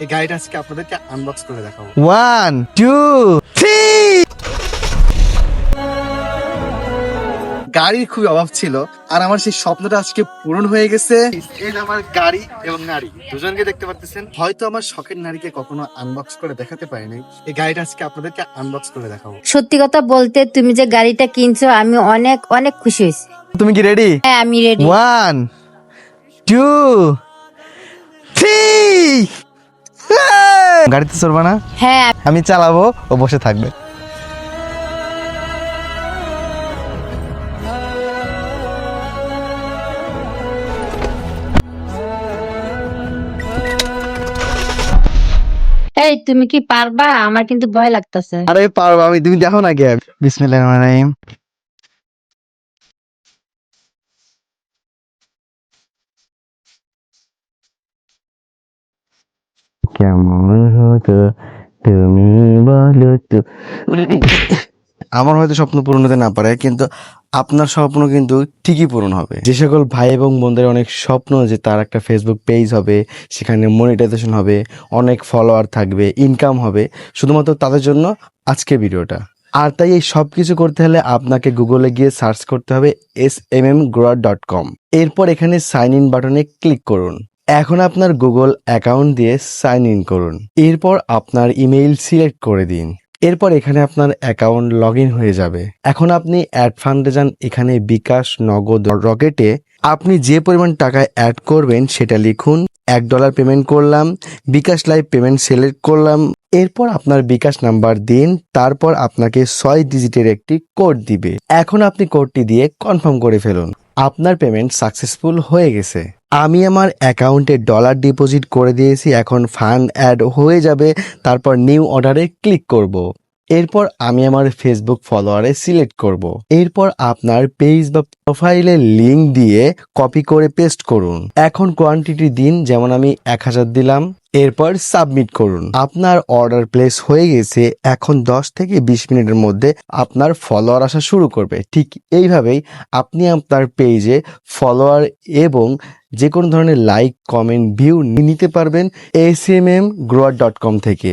এই গাড়িটা আজকে আপনাদেরকে আনবক্স করে দেখাবো। 1 2 3 গাড়ির খুবই অভাব ছিল, আর আমার সেই স্বপ্নটা আজকে পূরণ হয়ে গেছে। এই যে আমার গাড়ি এবং নারী দুজনকে দেখতে পাচ্ছেন। হয়তো আমার শখের নারীকে কখনো আনবক্স করে দেখাতে পারিনি, এই গাড়িটা আজকে আপনাদেরকে আনবক্স করে দেখাবো। সত্যি কথা বলতে তুমি যে গাড়িটা কিনছো আমি অনেক অনেক খুশি হয়েছি। তুমি কি রেডি? হ্যাঁ আমি রেডি। 1 2 3 গাড়িতে চড়বা না? হ্যাঁ আমি চালাবো, ও বসে থাকবে। এই তুমি কি পারবা? আমার কিন্তু ভয় লাগতেছে। আরে পারবো আমি, তুমি দেখো না কে। বিসমিল্লাহির রহমানির রহিম। কেমন হতো তুমি বলো তো। আমার হয়তো স্বপ্ন পূরণ হতে না পারে, কিন্তু আপনার স্বপ্ন কিন্তু ঠিকই পূরণ হবে। যে সকল ভাই এবং বোনদের অনেক স্বপ্ন যে তার একটা ফেসবুক পেজ হবে, সেখানে মনিটাইজেশন হবে, অনেক ফলোয়ার থাকবে, ইনকাম হবে, শুধুমাত্র তাদের জন্য আজকে ভিডিওটা। আর তাই এই সব কিছু করতে হলে আপনাকে গুগলে গিয়ে সার্চ করতে হবে smmgrower.com। এরপর এখানে সাইন ইন বাটনে ক্লিক করুন। এখন আপনার গুগল অ্যাকাউন্ট দিয়ে সাইন ইন করুন। এরপর আপনার ইমেইল সিলেক্ট করে দিন। এরপর এখানে আপনার অ্যাকাউন্ট লগ ইন হয়ে যাবে। এখন আপনি অ্যাড ফান্ডে যান। এখানে বিকাশ, নগদ, রকেটে আপনি যে পরিমাণ টাকা অ্যাড করবেন সেটা লিখুন। $1 পেমেন্ট করলাম, বিকাশ লাইভ পেমেন্ট সিলেক্ট করলাম। এরপর আপনার বিকাশ নাম্বার দিন, তারপর আপনাকে 6 ডিজিটের একটি কোড দিবে। এখন আপনি কোডটি দিয়ে কনফার্ম করে ফেলুন। আপনার পেমেন্ট সাকসেসফুল হয়ে গেছে। আমি আমার অ্যাকাউন্টে ডলার ডিপোজিট করে দিয়েছি। এখন ফান্ড অ্যাড হয়ে যাবে, তারপর নিউ অর্ডারে ক্লিক করব। এরপর আমি আমার ফেসবুক ফলোয়ারে সিলেক্ট করব। এরপর আপনার পেজ বা প্রোফাইলের লিংক দিয়ে কপি করে পেস্ট করুন। এখন কোয়ান্টিটি দিন, যেমন আমি 1000 দিলাম। এরপর সাবমিট করুন। আপনার অর্ডার প্লেস হয়ে গেছে। এখন 10 থেকে 20 মিনিটের মধ্যে আপনার ফলোয়ার আসা শুরু করবে। ঠিক এইভাবেই আপনি আপনার পেজে ফলোয়ার এবং যে কোনো ধরনের লাইক, কমেন্ট, ভিউ নিতে পারবেন smmgrower.com থেকে।